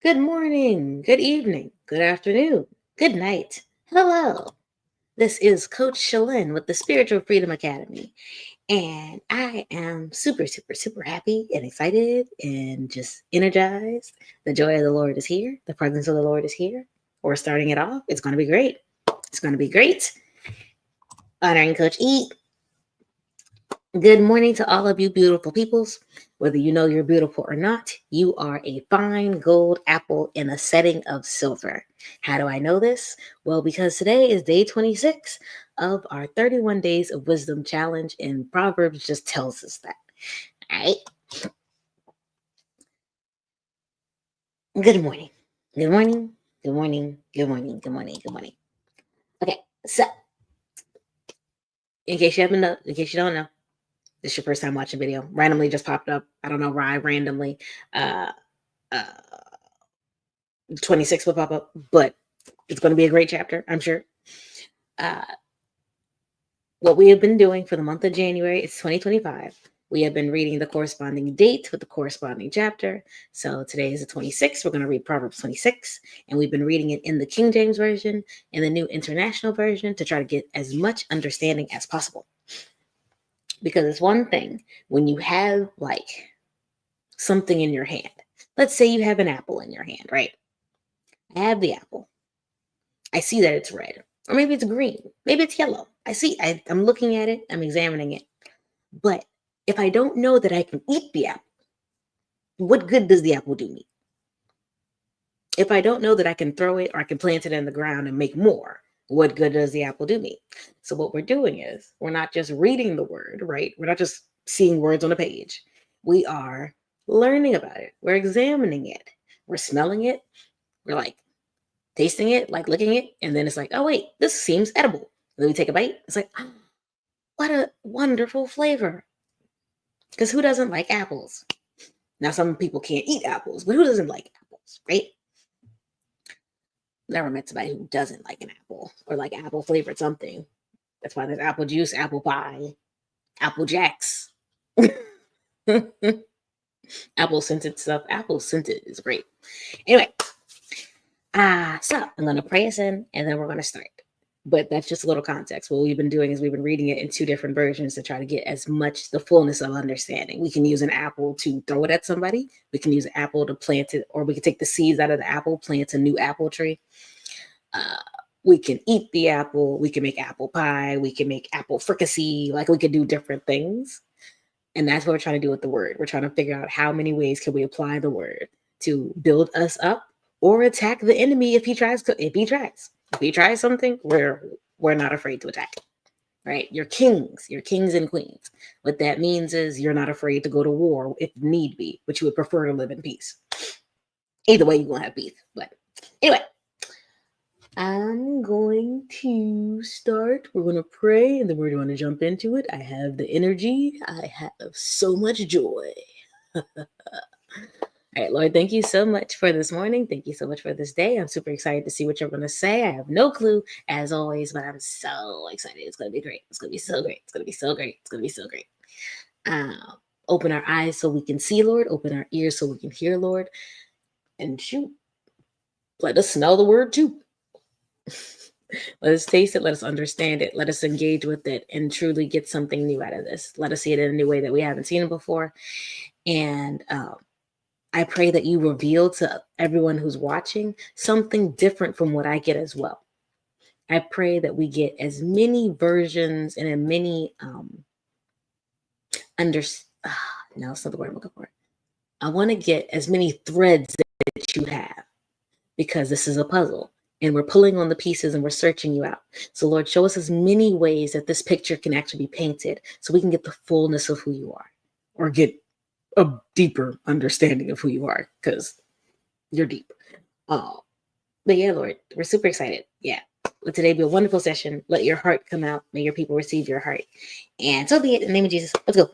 Good morning, good evening, good afternoon, good night. Hello. This is Coach Shalen with the Spiritual Freedom Academy. And I am super, super, super happy and excited and just energized. The joy of the Lord is here. The presence of the Lord is here. We're starting it off. It's going to be great. It's going to be great. Honoring Coach E. Good morning to all of you beautiful peoples. Whether you know you're beautiful or not, you are a fine gold apple in a setting of silver. How do I know this? Well, because today is day 26 of our 31 Days of Wisdom Challenge, and Proverbs just tells us that. All right. Good morning. Good morning. Good morning. Good morning. Good morning. Good morning. Okay, so in case you don't know, this is your first time watching video, randomly just popped up. I don't know why randomly. Uh, uh, 26 will pop up, but it's going to be a great chapter, I'm sure. What we have been doing for the month of January, it's 2025. We have been reading the corresponding date with the corresponding chapter. So today is the 26th. We're going to read Proverbs 26, and we've been reading it in the King James Version and the New International Version to try to get as much understanding as possible. Because it's one thing when you have like something in your hand. Let's say you have an apple in your hand, right? I have the apple. I see that it's red, or maybe it's green, maybe it's yellow. I'm looking at it, I'm examining it. But if I don't know that I can eat the apple, what good does the apple do me? If I don't know that I can throw it or I can plant it in the ground and make more, what good does the apple do me? So what we're doing is we're not just reading the word, right? We're not just seeing words on a page. We are learning about it. We're examining it. We're smelling it. We're like tasting it, like licking it. And then it's like, oh, wait, this seems edible. And then we take a bite. It's like, oh, what a wonderful flavor. Because who doesn't like apples? Now, some people can't eat apples, but who doesn't like apples, right? Never met somebody who doesn't like an apple or like apple flavored something. That's why there's apple juice, apple pie, apple jacks, apple scented stuff. Apple scented is great. Anyway, so I'm going to pray us in and then we're going to start. But that's just a little context. What we've been doing is we've been reading it in two different versions to try to get as much the fullness of understanding. We can use an apple to throw it at somebody. We can use an apple to plant it, or we can take the seeds out of the apple, plant a new apple tree. We can eat the apple. We can make apple pie. We can make apple fricassee. Like we could do different things. And that's what we're trying to do with the word. We're trying to figure out how many ways can we apply the word to build us up or attack the enemy if he tries. If he tries something, we're not afraid to attack. Right? You're kings and queens. What that means is you're not afraid to go to war if need be, but you would prefer to live in peace. Either way, you're gonna have peace. But anyway, I'm going to start. We're going to pray and then we're going to jump into it. I have the energy. I have so much joy. All right, Lord, thank you so much for this morning. Thank you so much for this day. I'm super excited to see what you're going to say. I have no clue, as always, but I'm so excited. It's going to be great. It's going to be so great. It's going to be so great. It's going to be so great. Open our eyes so we can see, Lord. Open our ears so we can hear, Lord. And shoot, let us smell the word too. Let us taste it. Let us understand it. Let us engage with it and truly get something new out of this. Let us see it in a new way that we haven't seen it before. And I pray that you reveal to everyone who's watching something different from what I get as well. I pray that we get as many versions and as many no, that's not the word I'm looking for. I want to get as many threads that you have, because this is a puzzle and we're pulling on the pieces and we're searching you out. So Lord, show us as many ways that this picture can actually be painted so we can get the fullness of who you are, or get a deeper understanding of who you are, because you're deep. But yeah, Lord, we're super excited. Yeah. Let today be a wonderful session. Let your heart come out. May your people receive your heart. And so be it in the name of Jesus. Let's go.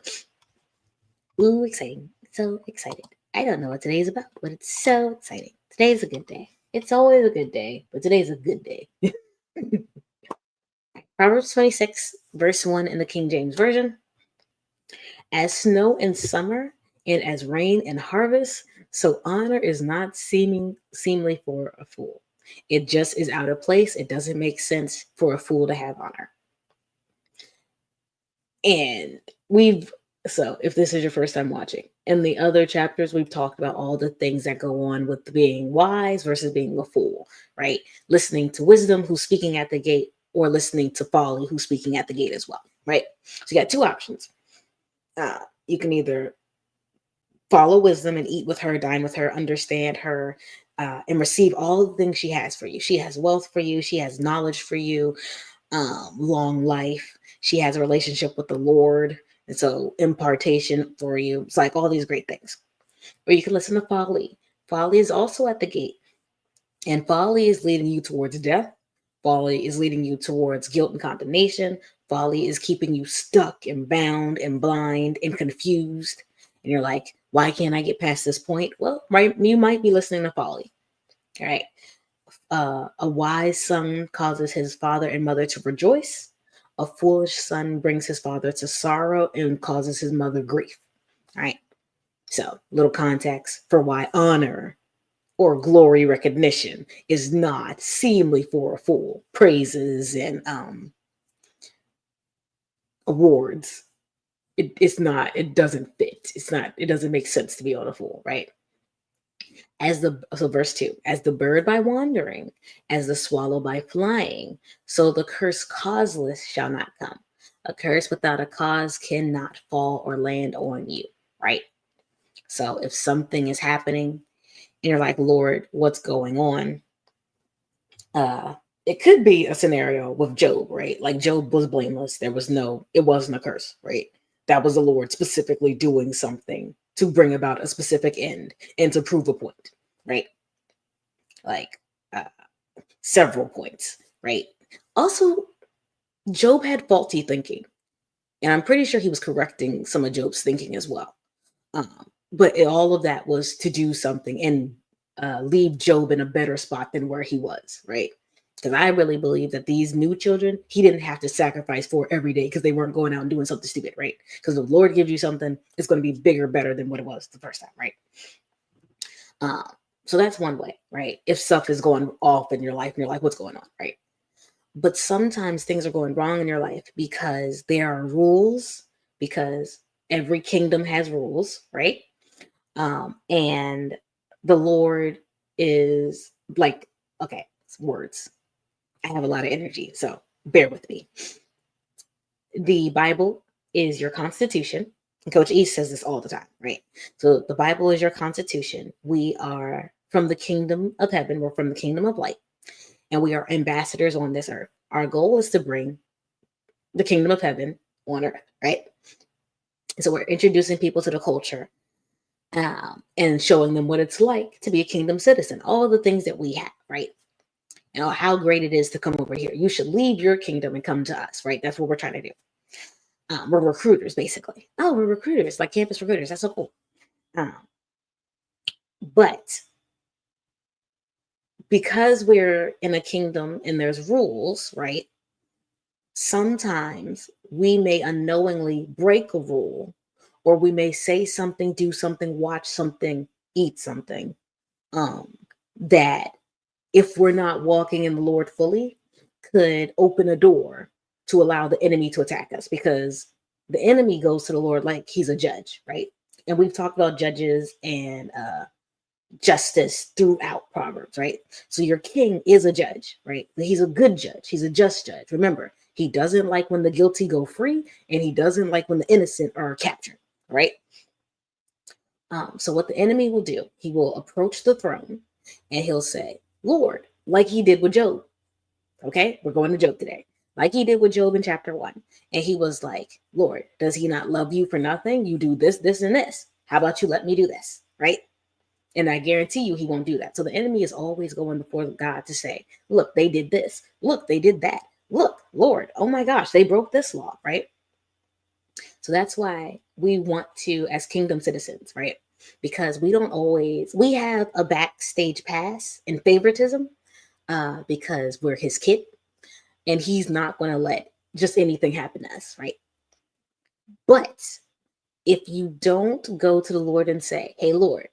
Ooh, exciting. So excited. I don't know what today's about, but it's so exciting. Today's a good day. It's always a good day, but today's a good day. Proverbs 26, verse 1 in the King James Version. As snow in summer and as rain in harvest, So honor is not seemly for a fool. It just is out of place. It doesn't make sense for a fool to have honor. And we've so if this is your first time watching, in the other chapters we've talked about all the things that go on with being wise versus being a fool, right? Listening to wisdom who's speaking at the gate, or listening to folly who's speaking at the gate as well, right? So you got two options. You can either follow wisdom and eat with her, dine with her, understand her, and receive all the things she has for you. She has wealth for you. She has knowledge for you, long life. She has a relationship with the Lord. And so impartation for you. It's like all these great things. Or you can listen to folly. Folly is also at the gate. And folly is leading you towards death. Folly is leading you towards guilt and condemnation. Folly is keeping you stuck and bound and blind and confused. And you're like, why can't I get past this point? Well, right, you might be listening to folly. All right. A wise son causes his father and mother to rejoice. A foolish son brings his father to sorrow and causes his mother grief. All right. So, little context for why honor or glory recognition is not seemly for a fool. Praises and awards. It's not, it doesn't fit. It doesn't make sense to be on a fool, right? So verse 2, as the bird by wandering, as the swallow by flying, so the curse causeless shall not come. A curse without a cause cannot fall or land on you, right? So if something is happening and you're like, Lord, what's going on? It could be a scenario with Job, right? Like Job was blameless. It wasn't a curse, right? That was the Lord specifically doing something to bring about a specific end and to prove a point, right? Like uh, several points, right? Also, Job had faulty thinking, and I'm pretty sure he was correcting some of Job's thinking as well. But all of that was to do something and leave Job in a better spot than where he was, right? Because I really believe that these new children, he didn't have to sacrifice for every day because they weren't going out and doing something stupid, right? Because the Lord gives you something, it's going to be bigger, better than what it was the first time, right? Um, so that's one way, right? If stuff is going off in your life and you're like, what's going on, right? But sometimes things are going wrong in your life because there are rules, because every kingdom has rules, right? And the Lord is like, okay, words. I have a lot of energy, so bear with me. The Bible is your constitution. Coach E says this all the time, right? So the Bible is your constitution. We are from the kingdom of heaven. We're from the kingdom of light, and we are ambassadors on this earth. Our goal is to bring the kingdom of heaven on earth, right? So we're introducing people to the culture, and showing them what it's like to be a kingdom citizen, all the things that we have, right? You know, how great it is to come over here. You should leave your kingdom and come to us, right? That's what we're trying to do. We're recruiters, basically. Oh, we're recruiters, like campus recruiters. That's so cool. Um, but because we're in a kingdom and there's rules, right? Sometimes we may unknowingly break a rule, or we may say something, do something, watch something, eat something, that if we're not walking in the Lord fully, could open a door to allow the enemy to attack us, because the enemy goes to the Lord like he's a judge, right? And we've talked about judges and justice throughout Proverbs, right? So your king is a judge, right? He's a good judge. He's a just judge. Remember, he doesn't like when the guilty go free, and he doesn't like when the innocent are captured, right? So what the enemy will do, he will approach the throne and he'll say, Lord, like he did with Job. Okay, we're going to Job today. Like he did with Job in chapter 1. And he was like, Lord, does he not love you for nothing? You do this, this, and this. How about you let me do this, right? And I guarantee you he won't do that. So the enemy is always going before God to say, look, they did this. Look, they did that. Look, Lord, oh my gosh, they broke this law, right? So that's why we want to, as kingdom citizens, right? Because we have a backstage pass in favoritism, because we're his kid, and he's not going to let just anything happen to us, right? But if you don't go to the Lord and say, hey, Lord,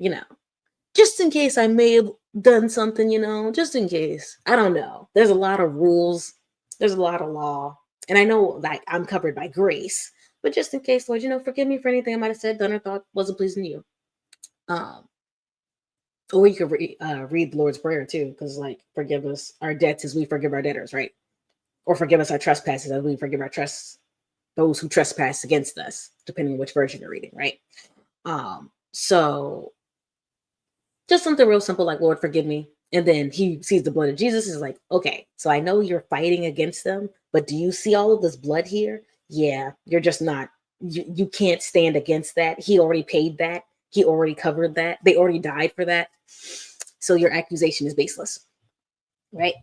just in case I may have done something, just in case. I don't know. There's a lot of rules, there's a lot of law. And I know like I'm covered by grace, but just in case, Lord, forgive me for anything I might have said, done, or thought wasn't pleasing to you. Um, or you could read the Lord's Prayer too, because like forgive us our debts as we forgive our debtors, right? Or forgive us our trespasses as we forgive our those who trespass against us, depending on which version you're reading, right? So just something real simple like, Lord, forgive me. And then he sees the blood of Jesus, is like, okay, so I know you're fighting against them, but do you see all of this blood here? Yeah, you're just not, you can't stand against that. He already paid that. He already covered that. They already died for that. So your accusation is baseless, right?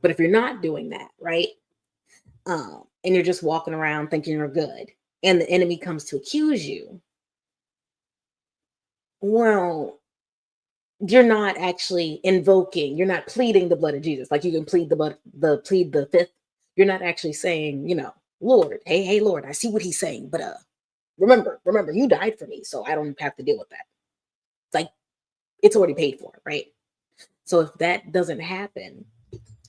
But if you're not doing that, right? And you're just walking around thinking you're good, and the enemy comes to accuse you, well, you're not actually invoking, you're not pleading the blood of Jesus. Like you can plead plead the fifth. You're not actually saying, Lord, hey, Lord, I see what he's saying, but remember, you died for me, so I don't have to deal with that. It's like it's already paid for, right? So if that doesn't happen,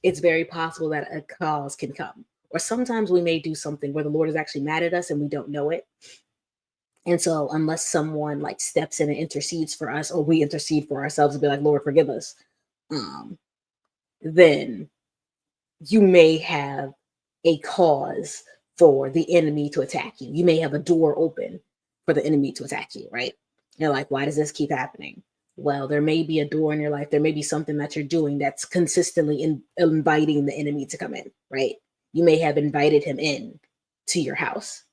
it's very possible that a cause can come. Or sometimes we may do something where the Lord is actually mad at us and we don't know it. And so unless someone like steps in and intercedes for us, or we intercede for ourselves and be like, Lord, forgive us, then you may have a cause for the enemy to attack you. You may have a door open for the enemy to attack you, right? You're like, why does this keep happening? Well, there may be a door in your life. There may be something that you're doing that's consistently inviting the enemy to come in, right? You may have invited him in to your house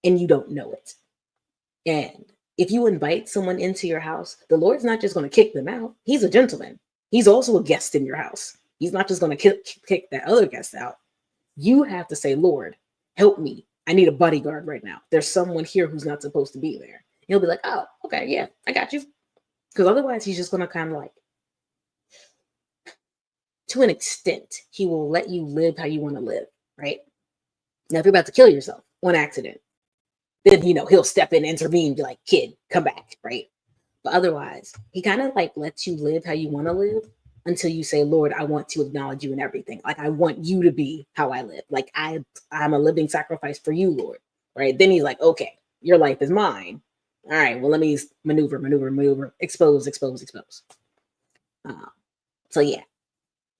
and you don't know it. And if you invite someone into your house, the Lord's not just going to kick them out. He's a gentleman. He's also a guest in your house. He's not just going to kick that other guest out. You have to say, Lord, help me. I need a bodyguard right now. There's someone here who's not supposed to be there. And he'll be like, oh, okay, yeah, I got you. Because otherwise, he's just going to kind of like, to an extent, he will let you live how you want to live, right? Now, if you're about to kill yourself on accident, then, he'll step in, intervene, and be like, kid, come back, right? But otherwise, he kind of like lets you live how you want to live until you say, Lord, I want to acknowledge you in everything. Like, I want you to be how I live. Like, I'm a living sacrifice for you, Lord, right? Then he's like, okay, your life is mine. All right, well, let me maneuver, expose. So yeah,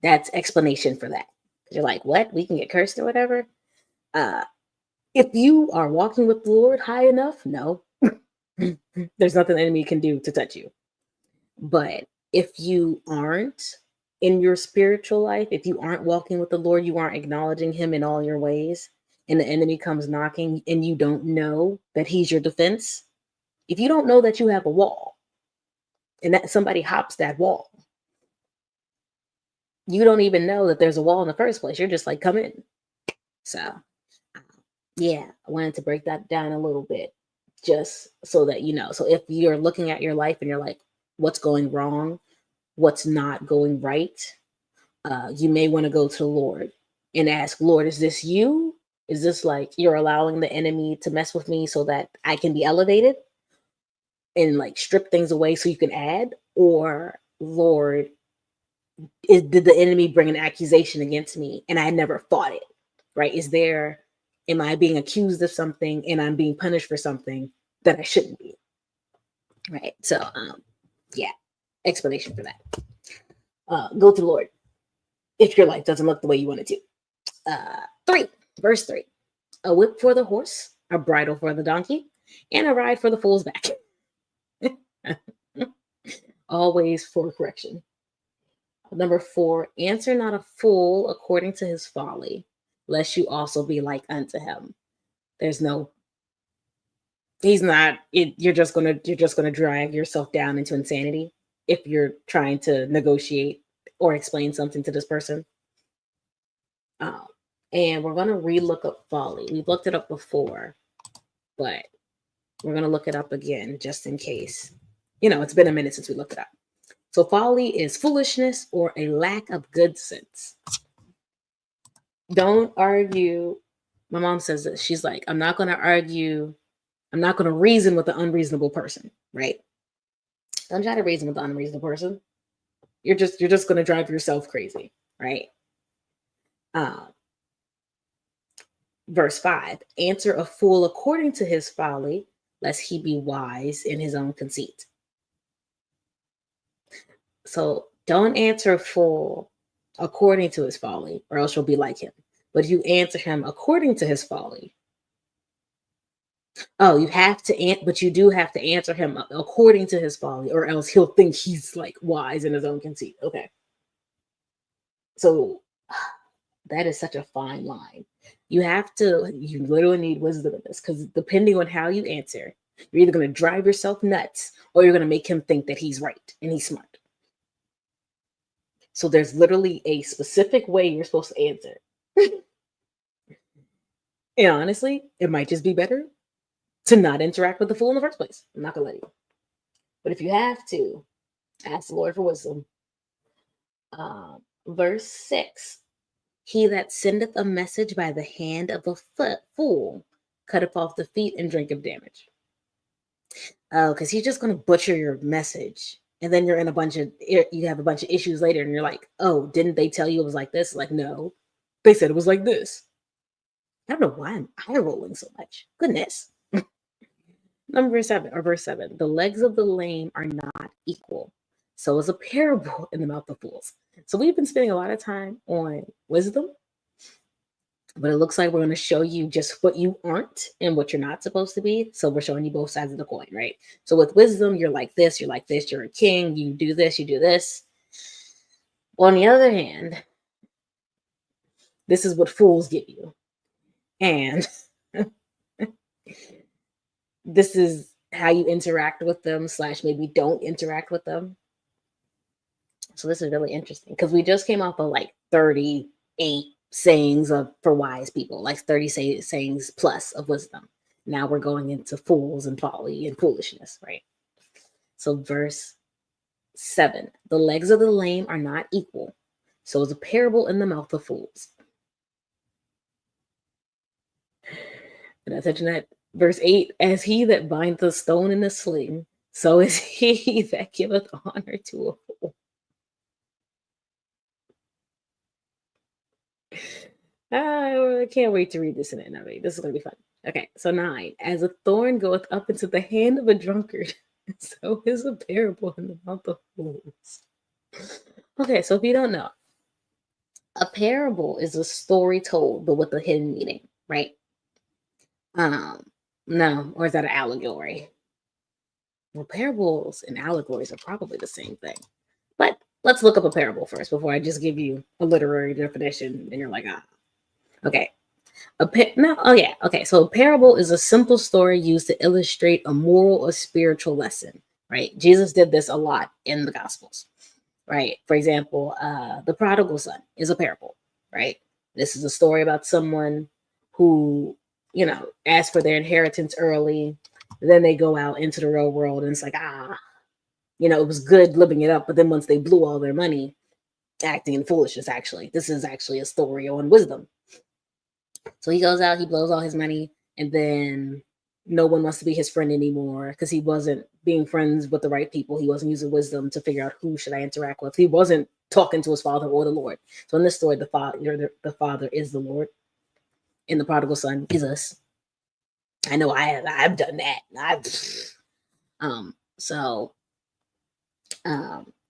that's explanation for that. You're like, what? We can get cursed or whatever? If you are walking with the Lord high enough, no. There's nothing the enemy can do to touch you. But if you aren't in your spiritual life, if you aren't walking with the Lord, you aren't acknowledging him in all your ways, and the enemy comes knocking and you don't know that he's your defense, if you don't know that you have a wall and that somebody hops that wall, you don't even know that there's a wall in the first place. You're just like, come in. So yeah, I wanted to break that down a little bit just so that you know. So if you're looking at your life and you're like, what's going wrong? What's not going right? You may want to go to the Lord and ask, Lord, is this you? Is this like you're allowing the enemy to mess with me so that I can be elevated and like strip things away so you can add? Or, Lord, did the enemy bring an accusation against me and I never fought it? Right? Am I being accused of something and I'm being punished for something that I shouldn't be? Right. So, yeah, explanation for that. Go to the Lord if your life doesn't look the way you want it to. Verse 3, a whip for the horse, a bridle for the donkey, and a ride for the fool's back. Always for correction. Number 4, answer not a fool according to his folly, lest you also be like unto him. You're just gonna drag yourself down into insanity if you're trying to negotiate or explain something to this person. And we're gonna relook up folly. We've looked it up before, but we're gonna look it up again just in case. It's been a minute since we looked it up. So folly is foolishness or a lack of good sense. Don't argue. My mom says this. She's like, I'm not going to argue. I'm not going to reason with an unreasonable person, right? Don't try to reason with the unreasonable person. You're just going to drive yourself crazy, right? Uh, verse 5, answer a fool according to his folly, lest he be wise in his own conceit. So don't answer a fool according to his folly, or else you'll be like him. But if you answer him according to his folly, oh, you have to, but you do have to answer him according to his folly, or else he'll think he's like wise in his own conceit. Okay. So that is such a fine line. You literally need wisdom in this, because depending on how you answer, you're either going to drive yourself nuts or you're going to make him think that he's right and he's smart. So there's literally a specific way you're supposed to answer. And honestly, it might just be better to not interact with the fool in the first place. I'm not going to let you. But if you have to, ask the Lord for wisdom. Verse 6, he that sendeth a message by the hand of a fool cutteth off the feet and drinketh damage. Oh, because he's just going to butcher your message. And then you have a bunch of issues later and you're like, oh, didn't they tell you it was like this? Like, no, they said it was like this. I don't know why I'm eye rolling so much. Goodness. Verse 7, the legs of the lame are not equal. So is a parable in the mouth of fools. So we've been spending a lot of time on wisdom, but it looks like we're going to show you just what you aren't and what you're not supposed to be. So we're showing you both sides of the coin, right? So with wisdom, you're like this, you're a king, you do this, you do this. Well, on the other hand, this is what fools give you. And this is how you interact with them / maybe don't interact with them. So this is really interesting because we just came off of like 38 sayings for wise people, like 30 sayings plus of wisdom. Now we're going into fools and folly and foolishness, right? So verse 7, the legs of the lame are not equal. So is a parable in the mouth of fools. And I touching that. Verse 8, as he that bindeth a stone in a sling, so is he that giveth honor to a fool. I can't wait to read this in NIV. This is going to be fun. Okay, so 9, as a thorn goeth up into the hand of a drunkard, so is a parable in the mouth of fools. Okay, so if you don't know, a parable is a story told, but with a hidden meaning, right? No, or is that an allegory? Well, parables and allegories are probably the same thing. But let's look up a parable first before I just give you a literary definition and you're like, okay. So a parable is a simple story used to illustrate a moral or spiritual lesson, right? Jesus did this a lot in the Gospels, right? For example, the prodigal son is a parable, right? This is a story about someone who, asked for their inheritance early. Then they go out into the real world and it's like, it was good living it up. But then once they blew all their money, acting in foolishness, this is actually a story on wisdom. So he goes out, he blows all his money, and then no one wants to be his friend anymore because he wasn't being friends with the right people. He wasn't using wisdom to figure out who should I interact with. He wasn't talking to his father or the Lord. So in this story, the father is the Lord, and the prodigal son is us. I know I've done that.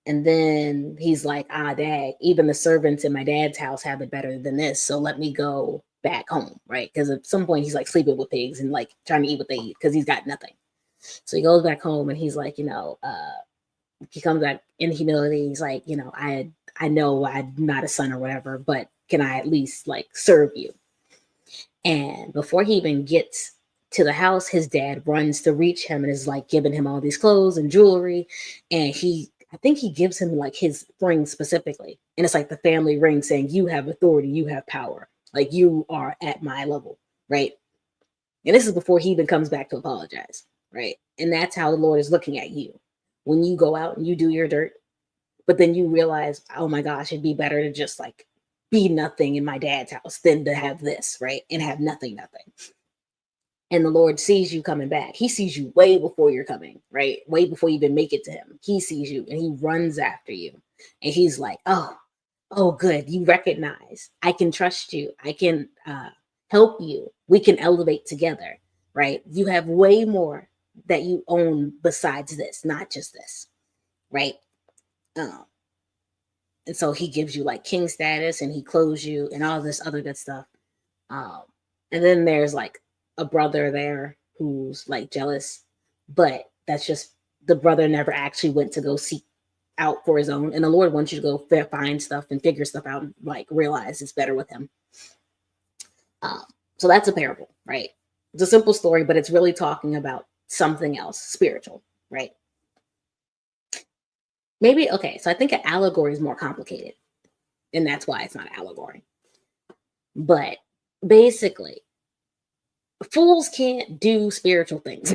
And then he's like, dad, even the servants in my dad's house have it better than this. So let me go back home, right? Because at some point he's like sleeping with pigs and like trying to eat what they eat because he's got nothing. So he goes back home and he's like, he comes back in humility. He's like, I know I'm not a son or whatever, but can I at least like serve you? And before he even gets to the house, his dad runs to reach him and is like giving him all these clothes and jewelry. And I think he gives him like his ring specifically. And it's like the family ring saying, you have authority, you have power. Like you are at my level, right? And this is before he even comes back to apologize, right? And that's how the Lord is looking at you. When you go out and you do your dirt, but then you realize, oh my gosh, it'd be better to just like be nothing in my dad's house than to have this, right? And have nothing. and the Lord sees you coming back. He sees you way before you're coming, right? Way before you even make it to him. He sees you and he runs after you. And he's like, oh, good. You recognize I can trust you. I can help you. We can elevate together, right? You have way more that you own besides this, not just this, right? Um, and so he gives you like king status and he clothes you and all this other good stuff. Um, and then there's like a brother there who's like jealous, but that's just the brother never actually went to go seek out for his own. And the Lord wants you to go find stuff and figure stuff out and like realize it's better with him. So that's a parable, right? It's a simple story, but it's really talking about something else, spiritual, right? Maybe, okay, so I think an allegory is more complicated, and that's why it's not an allegory. But basically, fools can't do spiritual things.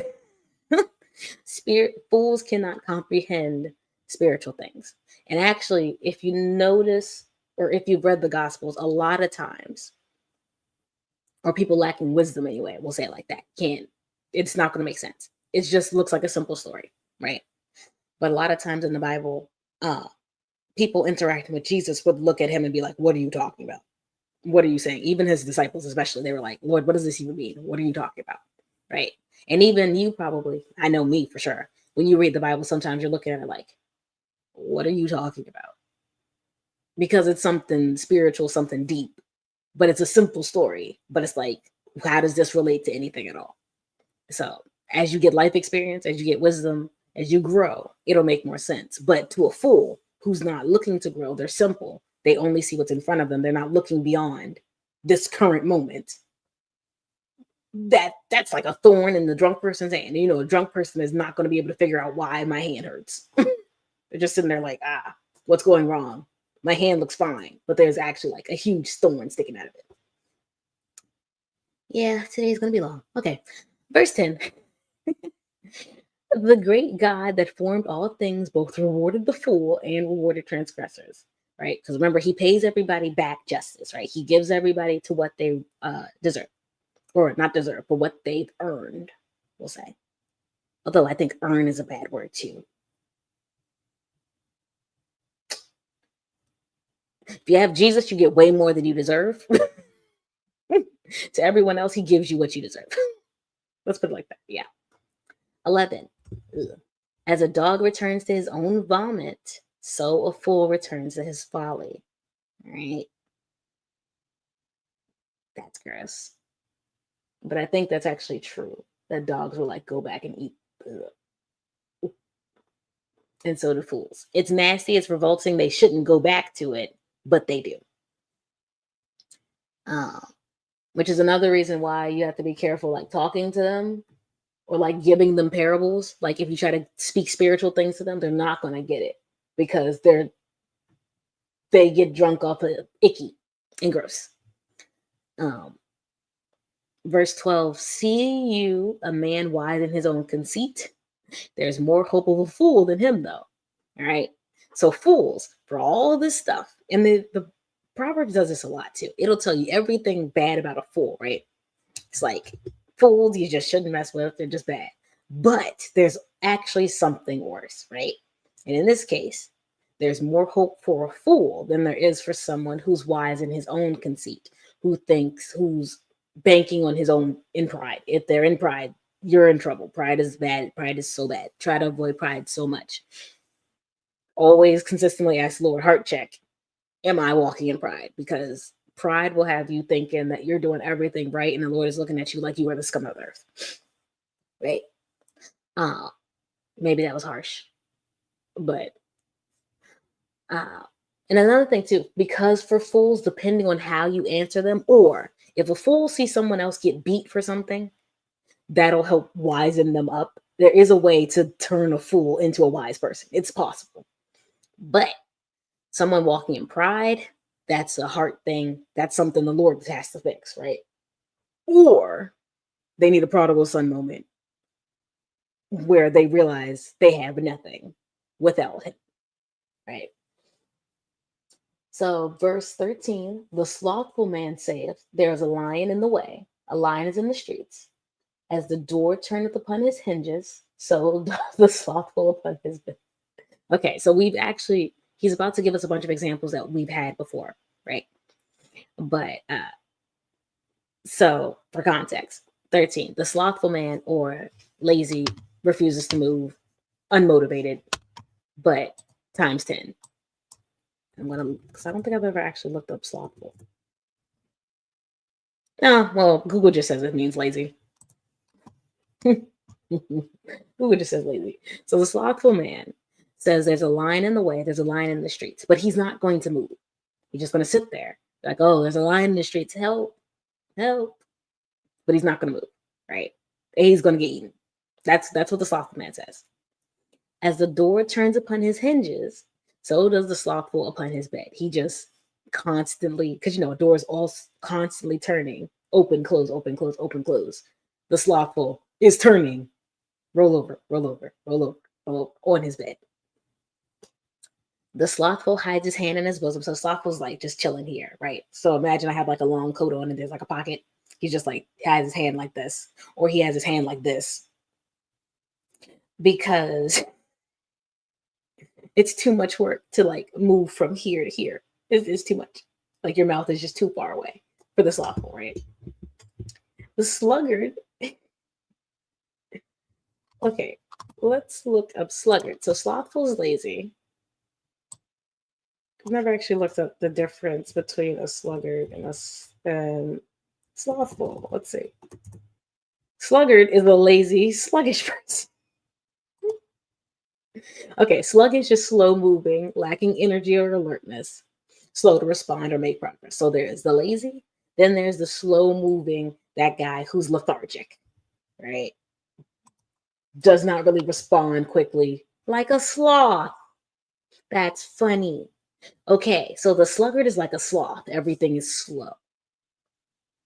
Fools cannot comprehend spiritual things. And actually, if you notice, or if you've read the Gospels, a lot of times, or people lacking wisdom anyway, we'll say it like that, it's not going to make sense. It just looks like a simple story, right? But a lot of times in the Bible, people interacting with Jesus would look at him and be like, what are you talking about? What are you saying? Even his disciples, especially, they were like, Lord, what does this even mean? What are you talking about? Right. And even you probably, I know me for sure, when you read the Bible, sometimes you're looking at it like, what are you talking about? Because it's something spiritual, something deep, but it's a simple story. But it's like, how does this relate to anything at all? So as you get life experience, as you get wisdom, as you grow, it'll make more sense. But to a fool who's not looking to grow, they're simple. They only see what's in front of them. They're not looking beyond this current moment. That's like a thorn in the drunk person's hand. You know, a drunk person is not going to be able to figure out why my hand hurts. They're just sitting there like, what's going wrong? My hand looks fine, but there's actually like a huge thorn sticking out of it. Yeah, today's going to be long. Okay. Verse 10. The great God that formed all things both rewarded the fool and rewarded transgressors, right? Because remember, he pays everybody back justice, right? He gives everybody to what they deserve, or not deserve, but what they've earned, we'll say. Although I think earn is a bad word too. If you have Jesus, you get way more than you deserve. To everyone else, he gives you what you deserve. Let's put it like that. Yeah. 11. As a dog returns to his own vomit, so a fool returns to his folly. All right. That's gross. But I think that's actually true. That dogs will like go back and eat. Ugh. And so do fools. It's nasty. It's revolting. They shouldn't go back to it, but they do. Which is another reason why you have to be careful, like talking to them or like giving them parables. Like if you try to speak spiritual things to them, they're not going to get it because they get drunk off of icky and gross. Verse 12, see you a man wise in his own conceit? There's more hope of a fool than him, though. All right. So fools, for all this stuff, and the Proverbs does this a lot too. It'll tell you everything bad about a fool, right? It's like fools you just shouldn't mess with. They're just bad. But there's actually something worse, right? And in this case, there's more hope for a fool than there is for someone who's wise in his own conceit, who's banking on his own in pride. If they're in pride, you're in trouble. Pride is bad. Pride is so bad. Try to avoid pride so much. Always consistently ask Lord, heart check. Am I walking in pride? Because pride will have you thinking that you're doing everything right and the Lord is looking at you like you are the scum of the earth. Right? Maybe that was harsh. But and another thing too, because for fools, depending on how you answer them, or if a fool sees someone else get beat for something, that'll help wisen them up. There is a way to turn a fool into a wise person. It's possible. But someone walking in pride, that's a heart thing. That's something the Lord has to fix, right? Or they need a prodigal son moment where they realize they have nothing without him, right? So, verse 13, the slothful man saith, there is a lion in the way, a lion is in the streets, As the door turneth upon his hinges, so doth the slothful upon his bed. Okay, so he's about to give us a bunch of examples that we've had before, right? But so for context, 13, the slothful man or lazy refuses to move, unmotivated, but times 10. Because I don't think I've ever actually looked up slothful. No, well, Google just says it means lazy. Google just says lazy. So the slothful man says there's a line in the way, there's a line in the streets, but he's not going to move. He's just going to sit there like, oh, there's a line in the streets, help, help. But he's not going to move, right? And he's going to get eaten. That's what the slothful man says. As the door turns upon his hinges, so does the slothful upon his bed. He just constantly, because a door is all constantly turning, open, close, open, close, open, close. The slothful is turning, roll over, roll over, roll over, roll over on his bed. The slothful hides his hand in his bosom. So slothful's like just chilling here, right? So imagine I have like a long coat on and there's like a pocket. He's just like has his hand like this, or he has his hand like this, because it's too much work to like move from here to here. It's too much. Like your mouth is just too far away for the slothful, right? The sluggard. Okay, let's look up sluggard. So slothful is lazy. I've never actually looked up the difference between a sluggard and slothful. Let's see. Sluggard is a lazy, sluggish person. Okay, sluggish is slow moving, lacking energy or alertness, slow to respond or make progress. So there's the lazy, then there's the slow moving, that guy who's lethargic, right? Does not really respond quickly, like a sloth. That's funny. Okay, so the sluggard is like a sloth. Everything is slow.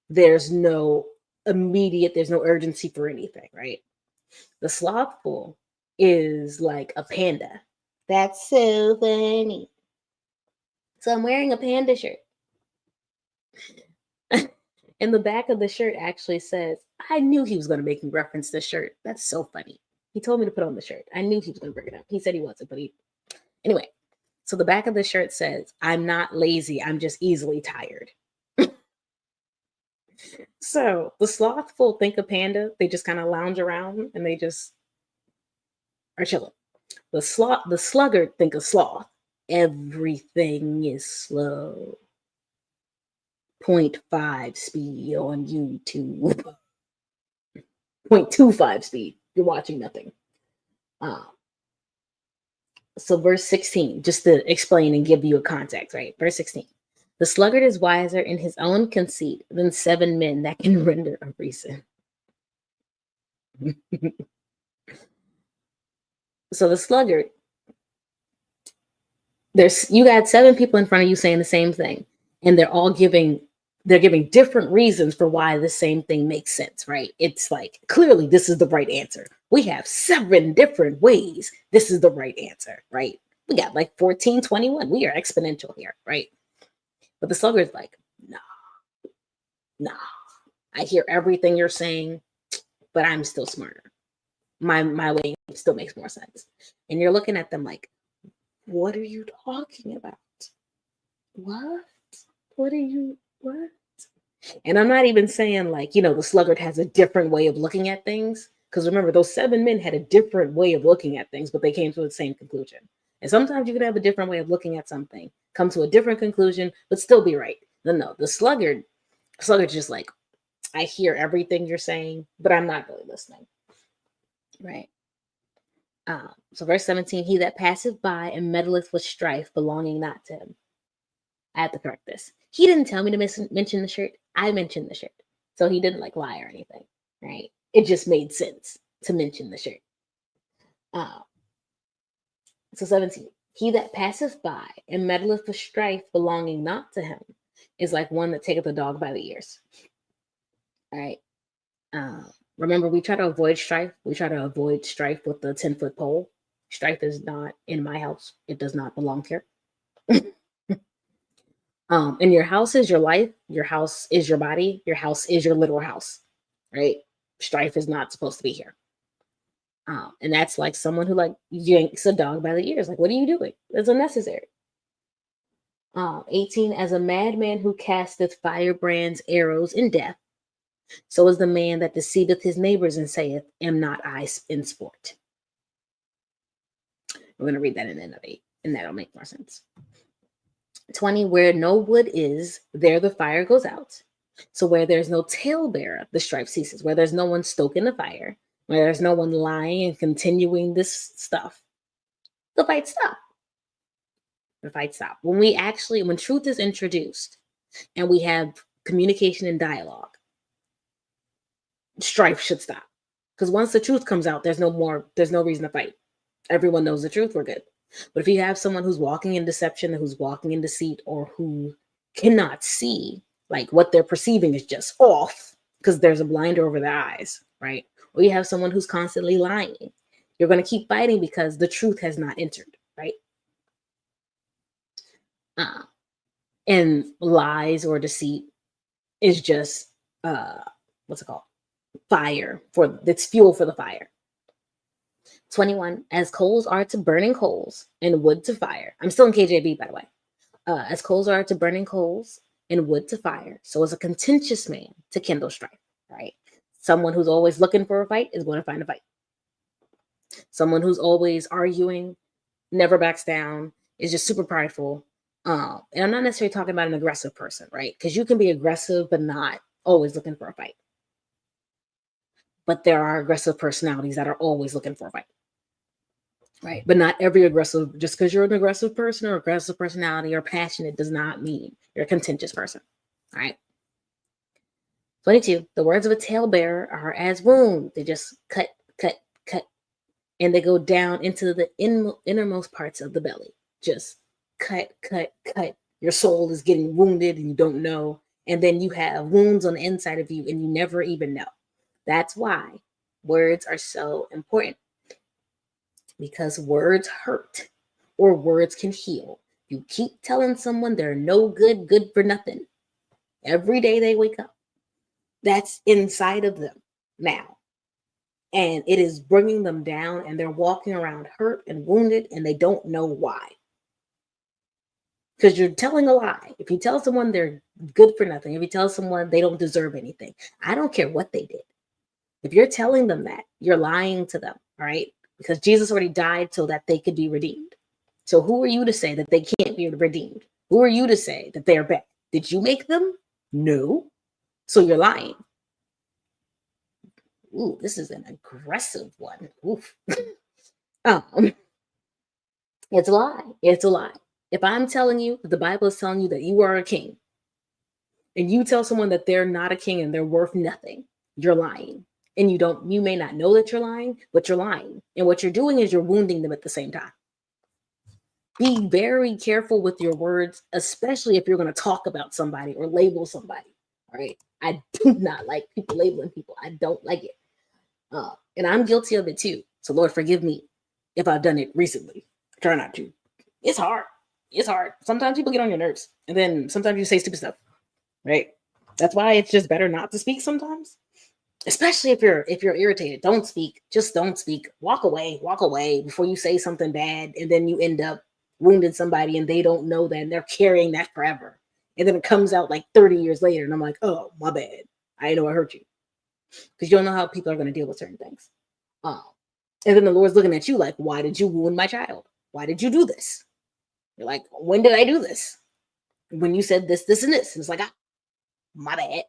There's no there's no urgency for anything, right? The slothful is like a panda. That's so funny. So I'm wearing a panda shirt. And the back of the shirt actually says, I knew he was going to make me reference this shirt. That's so funny. He told me to put on the shirt. I knew he was going to bring it up. He said he wasn't, but anyway. So the back of the shirt says, I'm not lazy. I'm just easily tired. So the slothful think a panda. They just kind of lounge around and they just are chilling. The sluggard think a sloth. Everything is slow. 0.5 speed on YouTube. 0.25 speed. You're watching nothing. So verse 16, just to explain and give you a context, right? Verse 16. The sluggard is wiser in his own conceit than 7 men that can render a reason. So the sluggard, you got 7 people in front of you saying the same thing, and they're giving different reasons for why the same thing makes sense, right? It's like, clearly this is the right answer. We have 7 different ways this is the right answer, right? We got like 14, 21. We are exponential here, right? But the sluggard's like, nah. I hear everything you're saying, but I'm still smarter. My way still makes more sense. And you're looking at them like, what are you talking about? What? What? And I'm not even saying like, the sluggard has a different way of looking at things. Because remember, those 7 men had a different way of looking at things, but they came to the same conclusion. And sometimes you can have a different way of looking at something, come to a different conclusion, but still be right. No, the sluggard's just like, I hear everything you're saying, but I'm not really listening. Right. So verse 17, he that passeth by and meddleth with strife belonging not to him. I have to correct this. He didn't tell me to mention the shirt. I mentioned the shirt. So he didn't like lie or anything, right? It just made sense to mention the shirt. So 17, he that passeth by and meddleth with strife belonging not to him is like one that taketh a dog by the ears. All right. Remember, we try to avoid strife. We try to avoid strife with the 10-foot pole. Strife is not in my house. It does not belong here. And your house is your life. Your house is your body. Your house is your literal house, right? Strife is not supposed to be here. And that's like someone who like yanks a dog by the ears. Like, what are you doing? It's unnecessary. 18, as a madman who casteth firebrands, arrows, in death, so is the man that deceiveth his neighbors and saith, am not I in sport? We're going to read that in the end of 8, and that'll make more sense. 20, where no wood is, there the fire goes out. So where there's no talebearer, the strife ceases. Where there's no one stoking the fire, where there's no one lying and continuing this stuff, the fight stops. The fight stops. When truth is introduced and we have communication and dialogue, strife should stop. Because once the truth comes out, there's no reason to fight. Everyone knows the truth, we're good. But if you have someone who's walking in deception, who's walking in deceit, or who cannot see, like what they're perceiving is just off because there's a blinder over their eyes, right? Or you have someone who's constantly lying, you're going to keep fighting because the truth has not entered, right? And lies or deceit is just, what's it called? It's fuel for the fire. 21, as coals are to burning coals and wood to fire. I'm still in KJV, by the way. As coals are to burning coals and wood to fire, so is a contentious man to kindle strife, right? Someone who's always looking for a fight is going to find a fight. Someone who's always arguing, never backs down, is just super prideful. And I'm not necessarily talking about an aggressive person, right? Because you can be aggressive, but not always looking for a fight. But there are aggressive personalities that are always looking for a fight. Right. But not every aggressive, just because you're an aggressive person or aggressive personality or passionate does not mean you're a contentious person. All right. 22, the words of a talebearer are as wound. They just cut, and they go down into the innermost parts of the belly. Just cut. Your soul is getting wounded and you don't know. And then you have wounds on the inside of you and you never even know. That's why words are so important. Because words hurt or words can heal. You keep telling someone they're no good for nothing. Every day they wake up, that's inside of them now. And it is bringing them down and they're walking around hurt and wounded and they don't know why. Because you're telling a lie. If you tell someone they're good for nothing, if you tell someone they don't deserve anything, I don't care what they did. If you're telling them that, you're lying to them, all right? Because Jesus already died so that they could be redeemed. So who are you to say that they can't be redeemed? Who are you to say that they're bad? Did you make them? No. So you're lying. Ooh, this is an aggressive one. Oof. It's a lie. It's a lie. If I'm telling you, the Bible is telling you that you are a king, and you tell someone that they're not a king and they're worth nothing, you're lying. And you may not know that you're lying, but you're lying. And what you're doing is you're wounding them at the same time. Be very careful with your words, especially if you're going to talk about somebody or label somebody. All right. I do not like people labeling people. I don't like it. And I'm guilty of it too. So Lord, forgive me if I've done it recently. I try not to. It's hard. It's hard. Sometimes people get on your nerves. And then sometimes you say stupid stuff. Right. That's why it's just better not to speak sometimes. Especially if you're irritated, don't speak. Just don't speak. Walk away before you say something bad, and then you end up wounding somebody, and they don't know that, and they're carrying that forever. And then it comes out like 30 years later, and I'm like, oh, my bad. I didn't know I hurt you, because you don't know how people are going to deal with certain things. And then the Lord's looking at you like, why did you wound my child? Why did you do this? You're like, when did I do this? When you said this, and this, and it's like, my bad.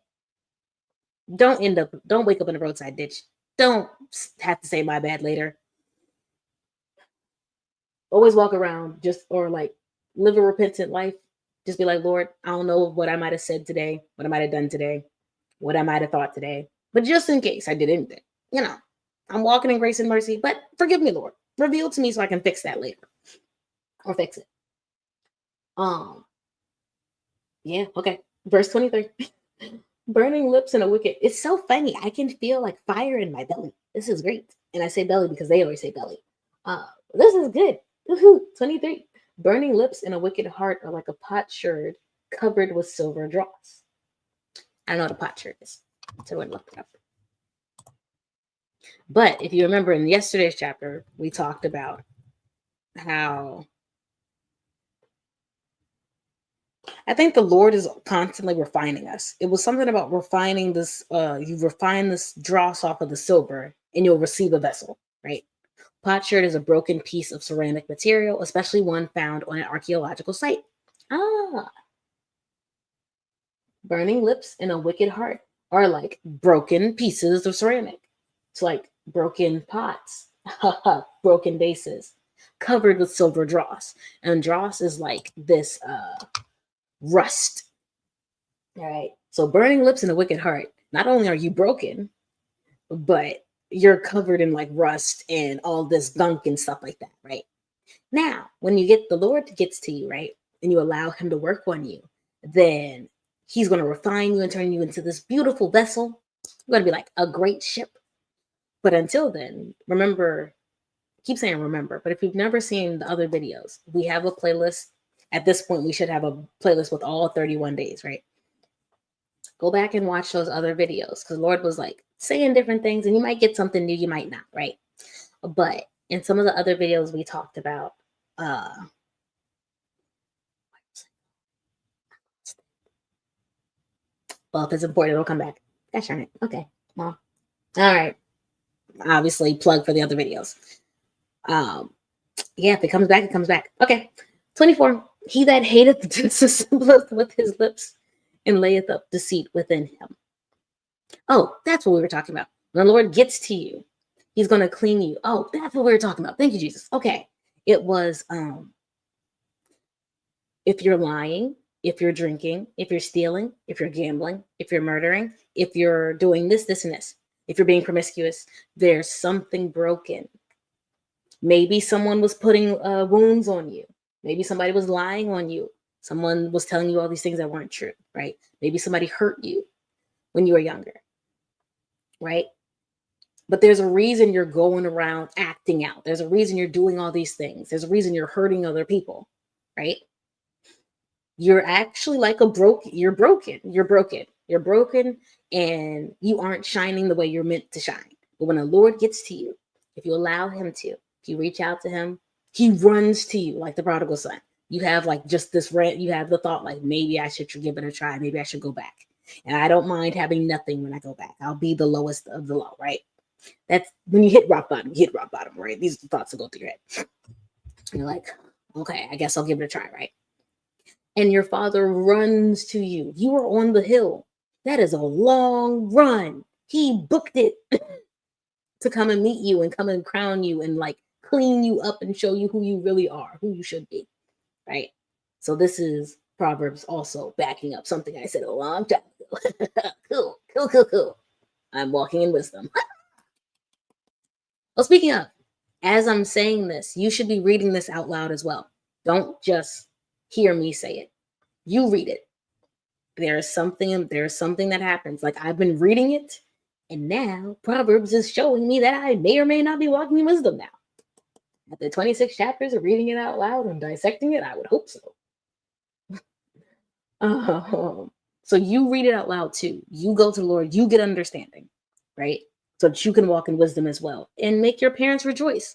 Don't wake up in a roadside ditch. Don't have to say my bad later. Always walk around or like live a repentant life. Just be like, Lord, I don't know what I might have said today, what I might have done today, what I might have thought today. But just in case I did anything, I'm walking in grace and mercy, but forgive me, Lord. Reveal to me so I can fix that later. Or fix it. Yeah, okay. Verse 23. Burning lips and a wicked. It's so funny. I can feel like fire in my belly. This is great. And I say belly because they always say belly. This is good. Woohoo. 23. Burning lips and a wicked heart are like a potsherd covered with silver dross. I don't know what a potsherd is. So I'm going to look it up. But if you remember in yesterday's chapter, we talked about how I think the Lord is constantly refining us. It was something about refining this, you refine this dross off of the silver and you'll receive a vessel, right? Potsherd is a broken piece of ceramic material, especially one found on an archaeological site. Ah, burning lips and a wicked heart are like broken pieces of ceramic. It's like broken pots, broken vases, covered with silver dross. And dross is like this rust. All right. So burning lips and a wicked heart. Not only are you broken, but you're covered in like rust and all this gunk and stuff like that, right? Now, when you get the Lord gets to you, right, and you allow him to work on you, then he's going to refine you and turn you into this beautiful vessel. You're going to be like a great ship. But until then, remember, keep saying remember, but if you've never seen the other videos, we have a playlist. At this point, we should have a playlist with all 31 days, right? Go back and watch those other videos because Lord was like saying different things and you might get something new, you might not, right? But in some of the other videos we talked about, well, if it's important, it'll come back. Gosh darn it. Okay. Well, all right. Obviously, plug for the other videos. Yeah, if it comes back, it comes back. Okay. 24. He that hateth dissembleth with his lips and layeth up deceit within him. Oh, that's what we were talking about. When the Lord gets to you, he's going to clean you. Oh, that's what we were talking about. Thank you, Jesus. Okay. It was if you're lying, if you're drinking, if you're stealing, if you're gambling, if you're murdering, if you're doing this, this, and this, if you're being promiscuous, there's something broken. Maybe someone was putting wounds on you. Maybe somebody was lying on you. Someone was telling you all these things that weren't true, right? Maybe somebody hurt you when you were younger, right? But there's a reason you're going around acting out. There's a reason you're doing all these things. There's a reason you're hurting other people, right? You're actually like you're broken, and you aren't shining the way you're meant to shine. But when the Lord gets to you, if you allow him to, if you reach out to him, he runs to you like the prodigal son. You have like just this you have the thought like, maybe I should give it a try. Maybe I should go back. And I don't mind having nothing when I go back. I'll be the lowest of the low, right? That's when you hit rock bottom, right? These are the thoughts that go through your head. And you're like, okay, I guess I'll give it a try, right? And your father runs to you. You are on the hill. That is a long run. He booked it to come and meet you and come and crown you and like clean you up and show you who you really are, who you should be, right? So this is Proverbs also backing up something I said a long time ago. Cool. I'm walking in wisdom. Well, speaking of, as I'm saying this, you should be reading this out loud as well. Don't just hear me say it. You read it. There's something that happens. Like I've been reading it, and now Proverbs is showing me that I may or may not be walking in wisdom now. After 26 chapters of reading it out loud and dissecting it, I would hope so. So you read it out loud too. You go to the Lord, you get understanding, right? So that you can walk in wisdom as well and make your parents rejoice.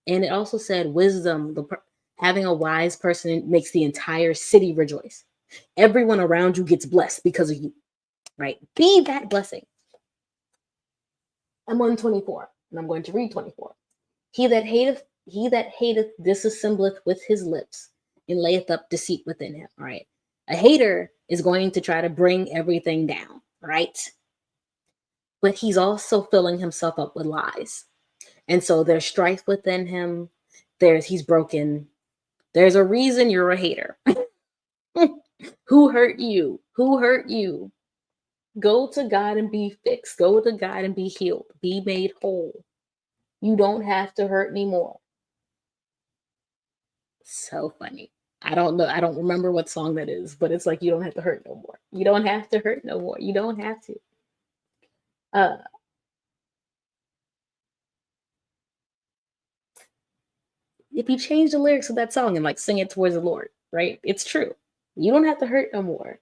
And it also said wisdom, having a wise person makes the entire city rejoice. Everyone around you gets blessed because of you, right? Be that blessing. I'm on 24, and I'm going to read 24. He that hateth disassembleth with his lips, and layeth up deceit within him. All right. A hater is going to try to bring everything down, right? But he's also filling himself up with lies. And so there's strife within him. He's broken. There's a reason you're a hater. Who hurt you? Who hurt you? Go to God and be fixed. Go to God and be healed. Be made whole. You don't have to hurt anymore. So funny. I don't know. I don't remember what song that is, but it's like, you don't have to hurt no more. You don't have to hurt no more. You don't have to. If you change the lyrics of that song and like sing it towards the Lord, right? It's true. You don't have to hurt no more.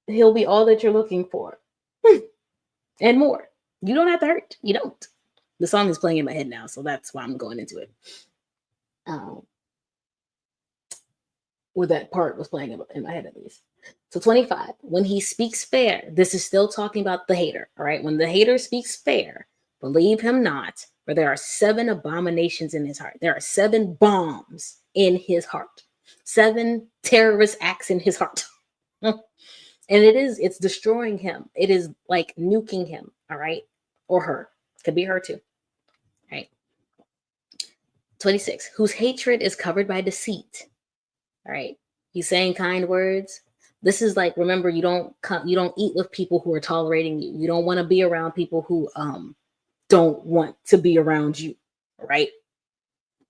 He'll be all that you're looking for and more. You don't have to hurt. You don't. The song is playing in my head now, so that's why I'm going into it. Or that part was playing in my head at least. So 25, when he speaks fair, this is still talking about the hater. All right. When the hater speaks fair, believe him not, for there are 7 abominations in his heart. There are 7 bombs in his heart, 7 terrorist acts in his heart. And it's destroying him. It is like nuking him. All right. Or her. Could be her too. Right. 26, whose hatred is covered by deceit. All right. He's saying kind words. This is like, remember, you don't eat with people who are tolerating you. You don't want to be around people who don't want to be around you, right?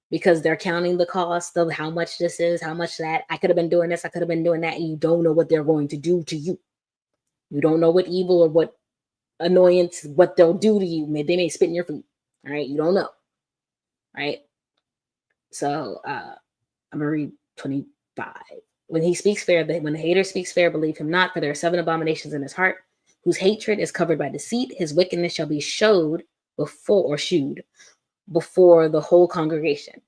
Because they're counting the cost of how much this is, how much that. I could have been doing this, I could have been doing that, and you don't know what they're going to do to you. You don't know what evil or what annoyance, what they'll do to you. They may spit in your food. All right, you don't know. Right? So I'm gonna read 25. When he speaks fair, when the hater speaks fair, believe him not, for there are 7 abominations in his heart, whose hatred is covered by deceit. His wickedness shall be shewed before the whole congregation.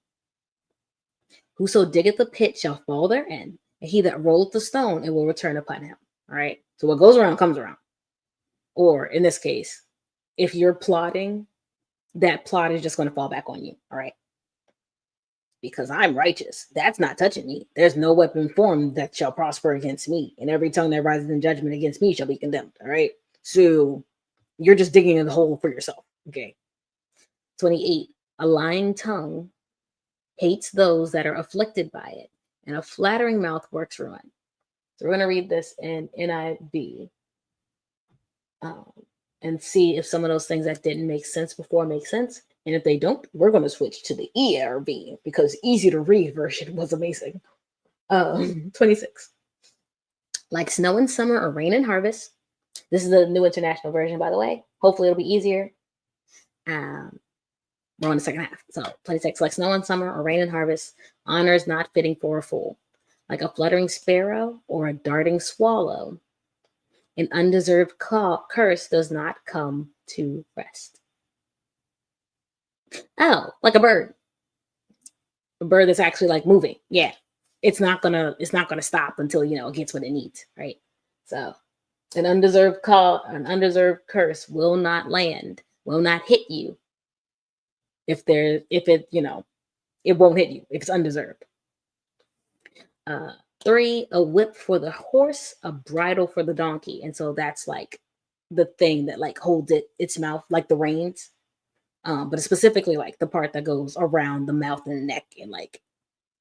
Whoso diggeth the pit shall fall therein, and he that rolleth the stone, it will return upon him. All right. So what goes around comes around. Or in this case, if you're plotting, that plot is just going to fall back on you. All right. Because I'm righteous. That's not touching me. There's no weapon formed that shall prosper against me. And every tongue that rises in judgment against me shall be condemned. All right. So you're just digging in the hole for yourself. Okay. 28. A lying tongue hates those that are afflicted by it, and a flattering mouth works ruin. So we're going to read this in NIV and see if some of those things that didn't make sense before make sense. And if they don't, we're going to switch to the ERV because easy to read version was amazing. 26. Like snow in summer or rain in harvest. This is the New International Version, by the way. Hopefully it'll be easier. We're on the second half. So 26. Like snow in summer or rain in harvest, honor is not fitting for a fool. Like a fluttering sparrow or a darting swallow, an undeserved curse does not come to rest. Oh, like a bird. A bird that's actually like moving. Yeah. It's not gonna stop until it gets what it needs, right? So an undeserved curse will not land, will not hit you it won't hit you if it's undeserved. 3, a whip for the horse, a bridle for the donkey. And so that's like the thing that like holds its mouth, like the reins. But it's specifically like the part that goes around the mouth and neck. And like,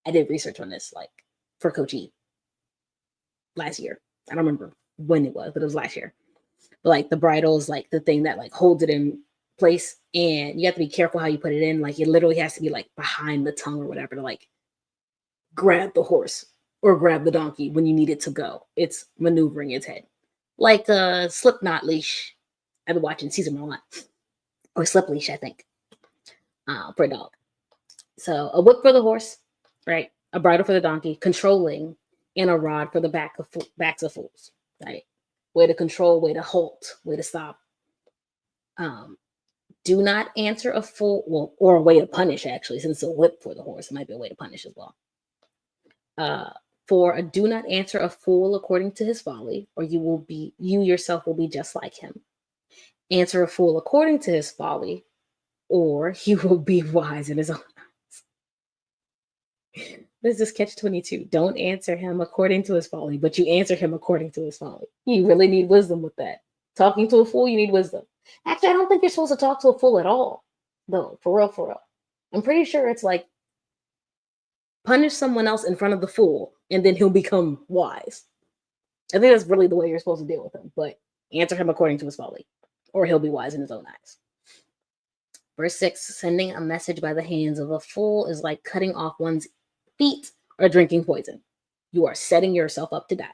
I did research on this, like for Coach E last year. I don't remember when it was, but it was last year. But like the bridle is like the thing that like holds it in place, and you have to be careful how you put it in. Like it literally has to be like behind the tongue or whatever to like grab the horse or grab the donkey when you need it to go. It's maneuvering its head. Like a slip knot leash. I've been watching season 1 or slip leash, I think, for a dog. So a whip for the horse, right? A bridle for the donkey, controlling, and a rod for the backs of fools, right? Way to control, way to halt, way to stop. Do not answer a fool, or a way to punish, actually, since it's a whip for the horse, it might be a way to punish as well. Do not answer a fool according to his folly, or you yourself will be just like him. Answer a fool according to his folly, or he will be wise in his own eyes. This is catch-22. Don't answer him according to his folly, but you answer him according to his folly. You really need wisdom with that. Talking to a fool, you need wisdom. Actually, I don't think you're supposed to talk to a fool at all, though, for real. I'm pretty sure it's like punish someone else in front of the fool, and then he'll become wise. I think that's really the way you're supposed to deal with him, but answer him according to his folly, or he'll be wise in his own eyes. Verse 6, sending a message by the hands of a fool is like cutting off one's feet or drinking poison. You are setting yourself up to die.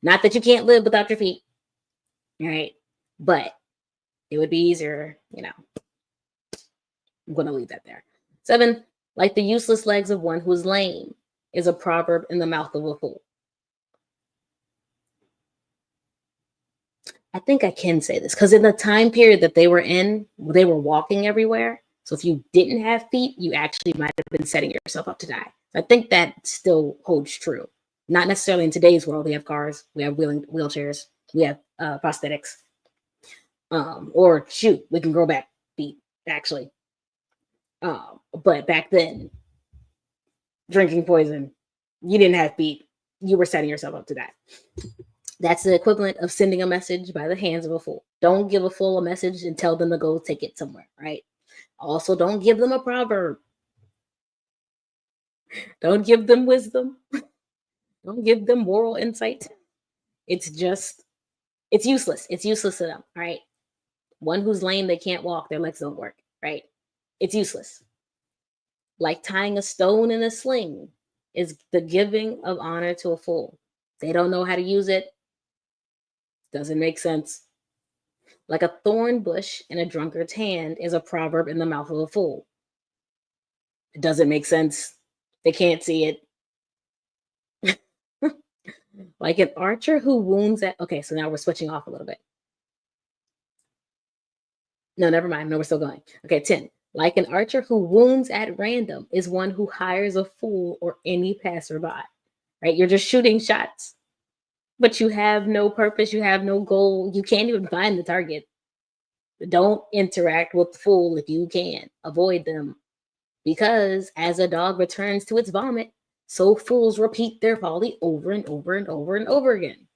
Not that you can't live without your feet, right? But it would be easier, I'm going to leave that there. 7, like the useless legs of one who is lame is a proverb in the mouth of a fool. I think I can say this because in the time period that they were in, they were walking everywhere. So if you didn't have feet, you actually might have been setting yourself up to die. I think that still holds true. Not necessarily in today's world. We have cars, we have wheelchairs, we have prosthetics. Or shoot, we can grow back feet actually. But back then, drinking poison, you didn't have feet, you were setting yourself up to die. That's the equivalent of sending a message by the hands of a fool. Don't give a fool a message and tell them to go take it somewhere, right? Also, don't give them a proverb. Don't give them wisdom. Don't give them moral insight. It's useless. It's useless to them, right? One who's lame, they can't walk, their legs don't work, right? It's useless. Like tying a stone in a sling is the giving of honor to a fool. They don't know how to use it. Doesn't make sense. Like a thorn bush in a drunkard's hand is a proverb in the mouth of a fool. It doesn't make sense. They can't see it. Like an archer who wounds at... Okay, so now we're switching off a little bit. No, never mind. No, we're still going. Okay, 10. Like an archer who wounds at random is one who hires a fool or any passerby. Right? You're just shooting shots, but you have no purpose. You have no goal. You can't even find the target. Don't interact with the fool if you can. Avoid them. Because as a dog returns to its vomit, so fools repeat their folly over and over and over and over again.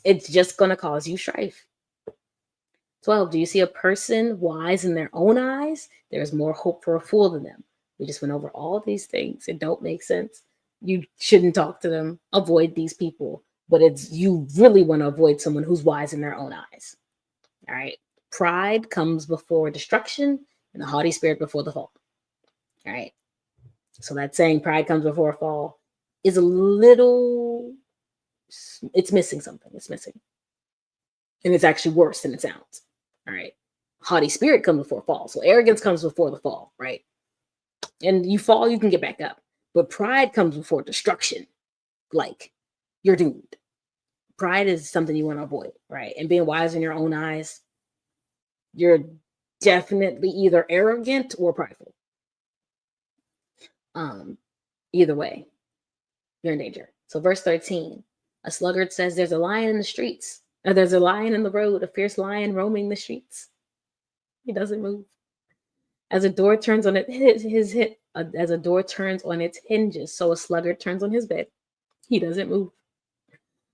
It's just going to cause you strife. 12. Do you see a person wise in their own eyes? There's more hope for a fool than them. We just went over all these things. It don't make sense. You shouldn't talk to them. Avoid these people. But you really want to avoid someone who's wise in their own eyes. All right. Pride comes before destruction and a haughty spirit before the fall. All right. So that saying pride comes before a fall is a little... It's missing something. It's missing. And it's actually worse than it sounds. All right. Haughty spirit comes before fall. So arrogance comes before the fall, right? And you fall, you can get back up. But pride comes before destruction. Like, you're doomed. Pride is something you want to avoid, right? And being wise in your own eyes, you're definitely either arrogant or prideful. Either way, you're in danger. So verse 13, a sluggard says there's a lion in the streets. Or there's a lion in the road, a fierce lion roaming the streets. He doesn't move. As a door turns on as a door turns on its hinges, so a sluggard turns on his bed. He doesn't move.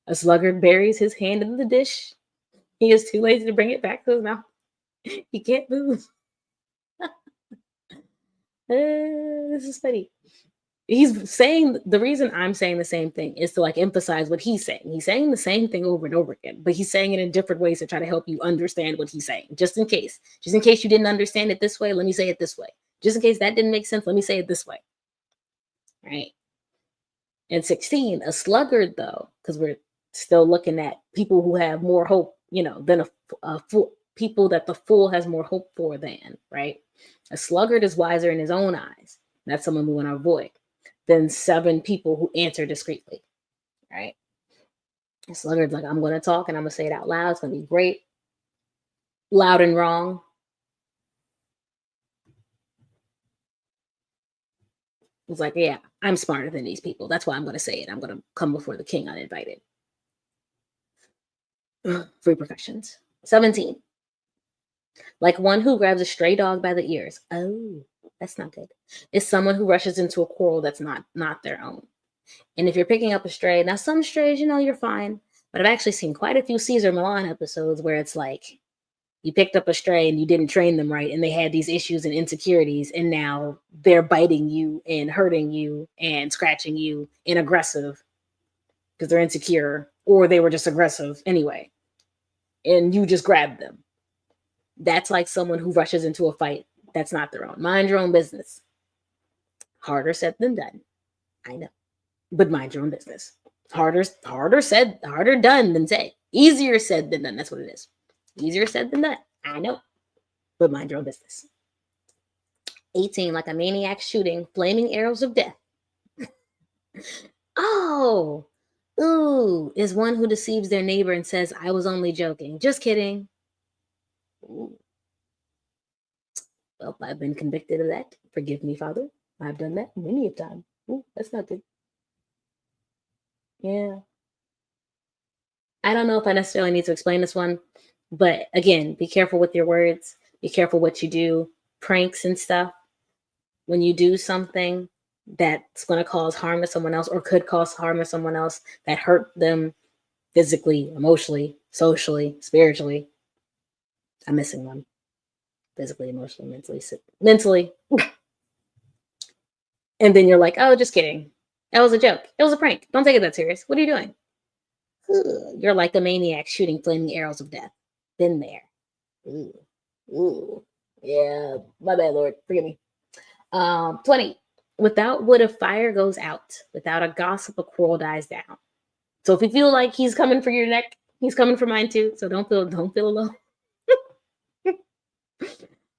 A sluggard buries his hand in the dish. He is too lazy to bring it back to his mouth. He can't move. This is funny. He's saying, the reason I'm saying the same thing is to like emphasize what he's saying. He's saying the same thing over and over again, but he's saying it in different ways to try to help you understand what he's saying. Just in case you didn't understand it this way, let me say it this way. Just in case that didn't make sense, let me say it this way. Right. And 16, a sluggard though, because we're still looking at people who have more hope, than a fool, people that the fool has more hope for than, right? A sluggard is wiser in his own eyes. That's someone we want to avoid. Than 7 people who answer discreetly, right? A sluggard's like, I'm going to talk and I'm going to say it out loud. It's going to be great. Loud and wrong. It's like, yeah, I'm smarter than these people. That's why I'm going to say it. I'm going to come before the king uninvited. Repercussions. 17. Like one who grabs a stray dog by the ears. Oh, that's not good. Is someone who rushes into a quarrel that's not their own. And if you're picking up a stray, now some strays, you're fine. But I've actually seen quite a few Caesar Milan episodes where it's like you picked up a stray and you didn't train them right, and they had these issues and insecurities, and now they're biting you and hurting you and scratching you and aggressive because they're insecure, or they were just aggressive anyway, and you just grabbed them. That's like someone who rushes into a fight that's not their own. Mind your own business. Harder said than done. I know. But mind your own business. Harder done than said. Easier said than done. That's what it is. Easier said than done. I know. But mind your own business. 18, like a maniac shooting flaming arrows of death. Oh, Ooh, is one who deceives their neighbor and says, I was only joking. Just kidding. Ooh. Well, I've been convicted of that. Forgive me, Father. I've done that many a time. Ooh, that's not good. Yeah. I don't know if I necessarily need to explain this one, but again, be careful with your words. Be careful what you do. Pranks and stuff. When you do something that's going to cause harm to someone else or could cause harm to someone else that hurt them physically, emotionally, socially, spiritually, I'm missing one. Physically, emotionally, mentally. And then you're like, oh, just kidding. That was a joke. It was a prank. Don't take it that serious. What are you doing? You're like a maniac shooting flaming arrows of death. Been there. Ooh. Ooh. Yeah. My bad, Lord. Forgive me. 20. Without wood, a fire goes out. Without a gossip, a quarrel dies down. So if you feel like he's coming for your neck, he's coming for mine too. So don't feel alone.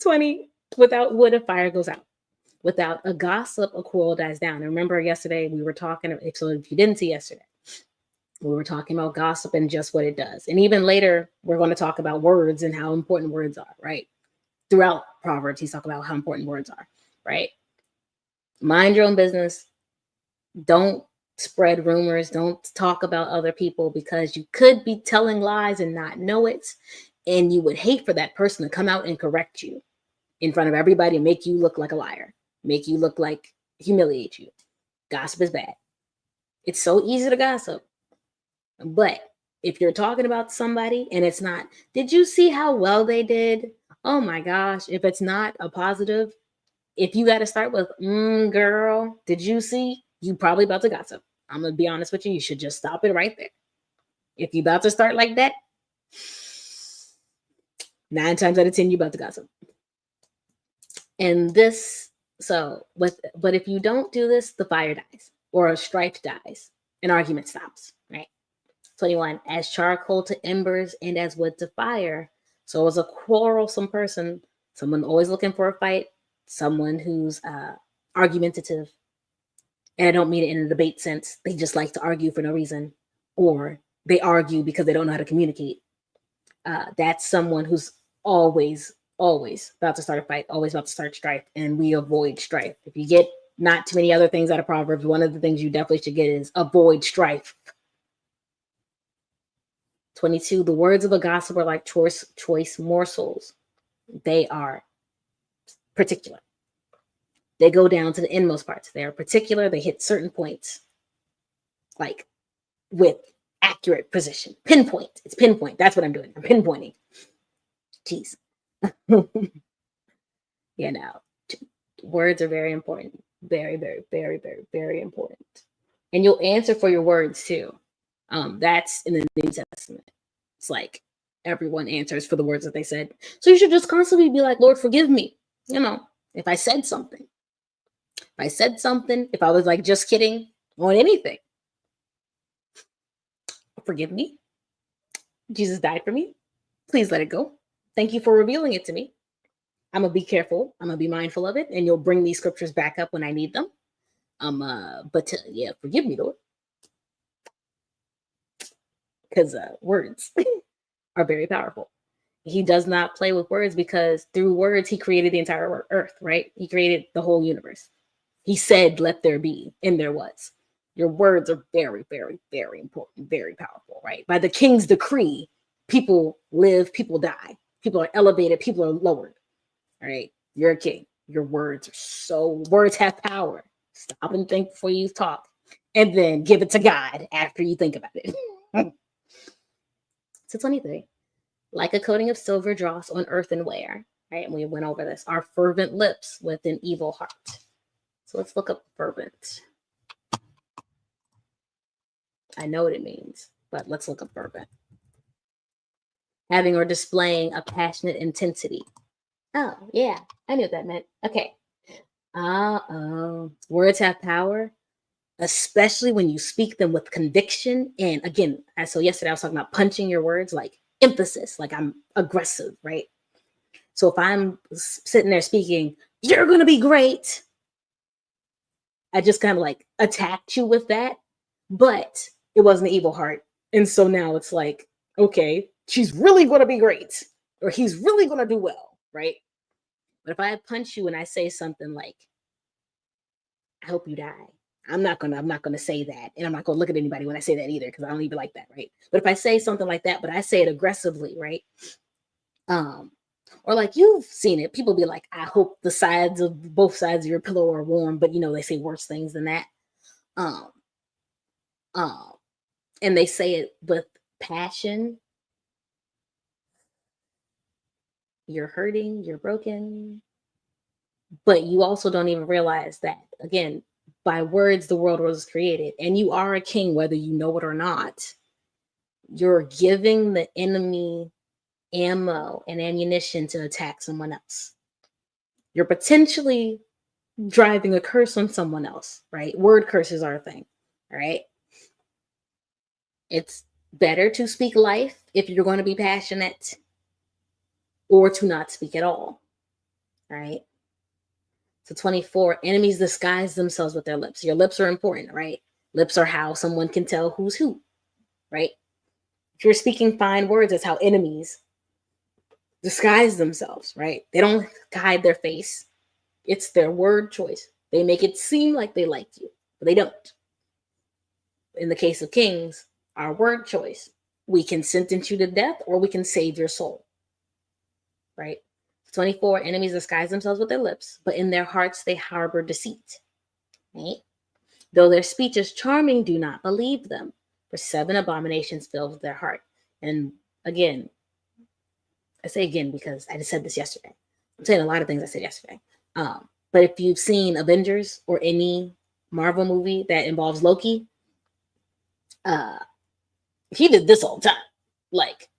20. Without wood, a fire goes out. Without a gossip, a quarrel dies down. And remember yesterday we were talking, so if you didn't see yesterday, we were talking about gossip and just what it does. And even later, we're going to talk about words and how important words are, right? Throughout Proverbs, he's talking about how important words are, right? Mind your own business. Don't spread rumors. Don't talk about other people because you could be telling lies and not know it. And you would hate for that person to come out and correct you in front of everybody and make you look like a liar, make you look like, humiliate you. Gossip is bad. It's so easy to gossip. But if you're talking about somebody and it's not, did you see how well they did? Oh my gosh. If it's not a positive, if you got to start with, girl, did you see? You probably about to gossip. I'm going to be honest with you. You should just stop it right there. If you about to start like that, 9 times out of 10, you about to gossip. And this, but if you don't do this, the fire dies or a strife dies. An argument stops, right? 21, as charcoal to embers and as wood to fire. So as a quarrelsome person, someone always looking for a fight, someone who's argumentative. And I don't mean it in a debate sense. They just like to argue for no reason, or they argue because they don't know how to communicate. That's someone who's always about to start a fight, always about to start strife, and we avoid strife. If you get not too many other things out of Proverbs, one of the things you definitely should get is avoid strife. 22, the words of a gossip are like choice morsels. They are particular. They go down to the inmost parts. They are particular. They hit certain points, like with accurate precision. Pinpoint. It's pinpoint. That's what I'm doing. I'm pinpointing. Jeez. Yeah, now words are very important. Very, very, very, very, very important. And you'll answer for your words too. That's in the New Testament. It's like everyone answers for the words that they said. So you should just constantly be like, Lord, forgive me. You know, if I said something. If I was like just kidding on anything. Forgive me. Jesus died for me. Please let it go. Thank you for revealing it to me. I'm going to be careful. I'm going to be mindful of it. And you'll bring these scriptures back up when I need them. Forgive me, Lord. Because words are very powerful. He does not play with words because through words, he created the entire earth, right? He created the whole universe. He said, let there be, and there was. Your words are very, very, very important, very powerful, right? By the king's decree, people live, people die. People are elevated, people are lowered, all right? You're a king. Your words have power. Stop and think before you talk, and then give it to God after you think about it. So 23, like a coating of silver dross on earthenware, right? And we went over this. Our fervent lips with an evil heart. So let's look up fervent. I know what it means, but let's look up fervent. Having or displaying a passionate intensity. Oh, yeah, I knew what that meant. Okay. Words have power, especially when you speak them with conviction. And again, so yesterday I was talking about punching your words, like emphasis, like I'm aggressive, right? So if I'm sitting there speaking, you're going to be great. I just kind of like attacked you with that. But it wasn't an evil heart. And so now it's like, okay, she's really going to be great, or he's really going to do well, right? But if I punch you and I say something like, I hope you die, I'm not gonna say that. And I'm not gonna look at anybody when I say that either, because I don't even like that, right? But if I say something like that, but I say it aggressively, right? Um, or like you've seen it, people be like, I hope the sides of both sides of your pillow are warm, but they say worse things than that. Um, um, and they say it with passion. You're hurting, you're broken, but you also don't even realize that, again, by words the world was created, and you are a king whether you know it or not. You're giving the enemy ammo and ammunition to attack someone else. You're potentially driving a curse on someone else, right? Word curses are a thing, all right? It's better to speak life if you're going to be passionate, or to not speak at all, right? So 24, enemies disguise themselves with their lips. Your lips are important, right? Lips are how someone can tell who's who, right? If you're speaking fine words, that's how enemies disguise themselves, right? They don't hide their face. It's their word choice. They make it seem like they like you, but they don't. In the case of kings, our word choice, we can sentence you to death or we can save your soul, right? 24, enemies disguise themselves with their lips, but in their hearts they harbor deceit, right? Though their speech is charming, do not believe them, for 7 abominations fill their heart. And again, I say again because I just said this yesterday. I'm saying a lot of things I said yesterday. But if you've seen Avengers or any Marvel movie that involves Loki, uh, he did this all the time. Like,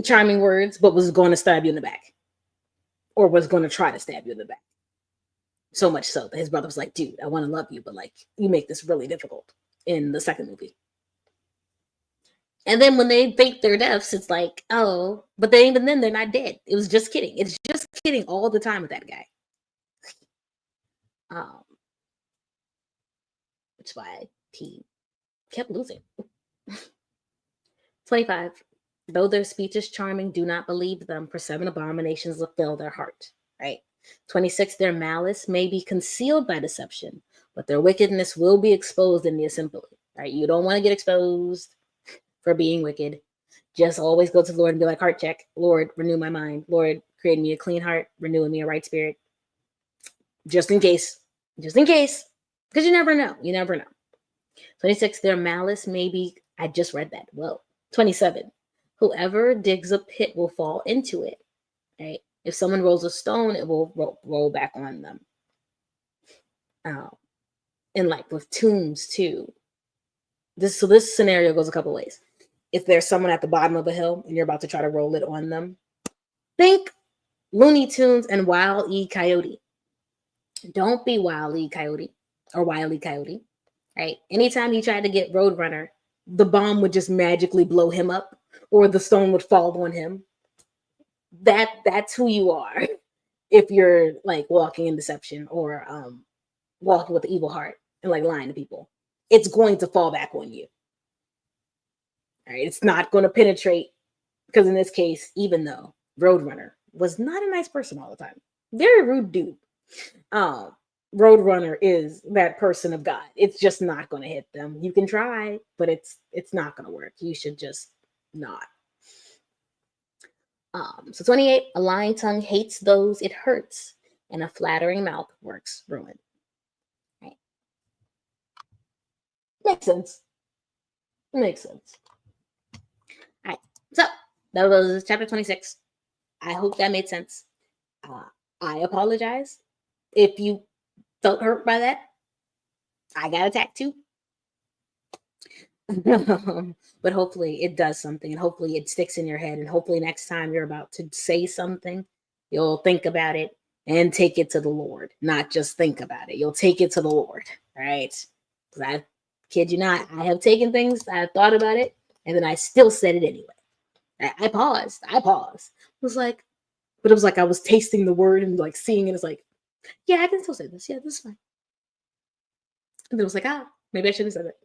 charming words, but was going to stab you in the back. Or was going to try to stab you in the back. So much so that his brother was like, dude, I want to love you, but like, you make this really difficult in the second movie. And then when they fake their deaths, it's like, oh, but then even then they're not dead. It was just kidding. It's just kidding all the time with that guy. Which is why he kept losing. 25. Though their speech is charming, do not believe them, for 7 abominations will fill their heart. Right? 26. Their malice may be concealed by deception, but their wickedness will be exposed in the assembly. Right? You don't want to get exposed for being wicked. Just always go to the Lord and be like, heart check. Lord, renew my mind. Lord, create me a clean heart, renew in me a right spirit. Just in case. Just in case. Because you never know. You never know. 26. Their malice may be, I just read that. Whoa. 27. Whoever digs a pit will fall into it. Right? If someone rolls a stone, it will roll back on them. And like with tombs too. This scenario goes a couple ways. If there's someone at the bottom of a hill and you're about to try to roll it on them, think Looney Tunes and Wile E. Coyote. Don't be Wile E. Coyote or Wile E. Coyote, right? Anytime he tried to get Roadrunner, the bomb would just magically blow him up, or the stone would fall on him. That's who you are if you're like walking in deception, or walking with the evil heart and like lying to people. It's going to fall back on you. All right, it's not going to penetrate, because in this case, even though Roadrunner was not a nice person all the time, very rude dude, Roadrunner is that person of God. It's just not going to hit them. You can try, but it's not going to work. You should just not. So 28, a lying tongue hates those it hurts, and a flattering mouth works ruin. Right? Makes sense. Makes sense. All right. So that was chapter 26. I hope that made sense. I apologize if you felt hurt by that. I got attacked too. But hopefully it does something, and hopefully it sticks in your head, and hopefully next time you're about to say something, you'll think about it and take it to the Lord. Not just think about it. You'll take it to the Lord. Right? Because I kid you not, I have taken things, I thought about it, and then I still said it anyway. I paused. It was like, but it was like I was tasting the word and like seeing it. It's like, yeah, I can still say this. Yeah, this is fine. And then it was like, maybe I shouldn't have said it.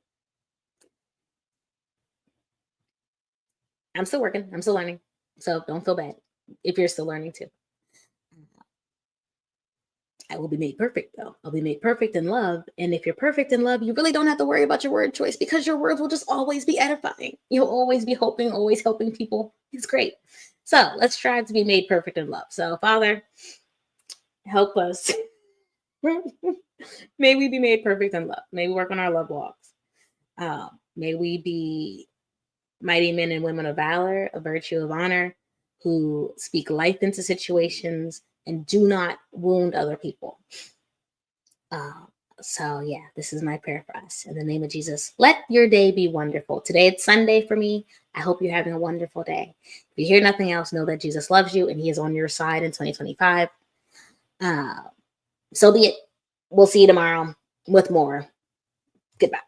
I'm still working. I'm still learning. So don't feel bad if you're still learning too. I will be made perfect though. I'll be made perfect in love. And if you're perfect in love, you really don't have to worry about your word choice because your words will just always be edifying. You'll always be hoping, always helping people. It's great. So let's strive to be made perfect in love. So, Father, help us. May we be made perfect in love. May we work on our love walks. May we be mighty men and women of valor, a virtue of honor, who speak life into situations and do not wound other people. So yeah, this is my prayer for us. In the name of Jesus, let your day be wonderful. Today it's Sunday for me. I hope you're having a wonderful day. If you hear nothing else, know that Jesus loves you and he is on your side in 2025. So be it. We'll see you tomorrow with more. Goodbye.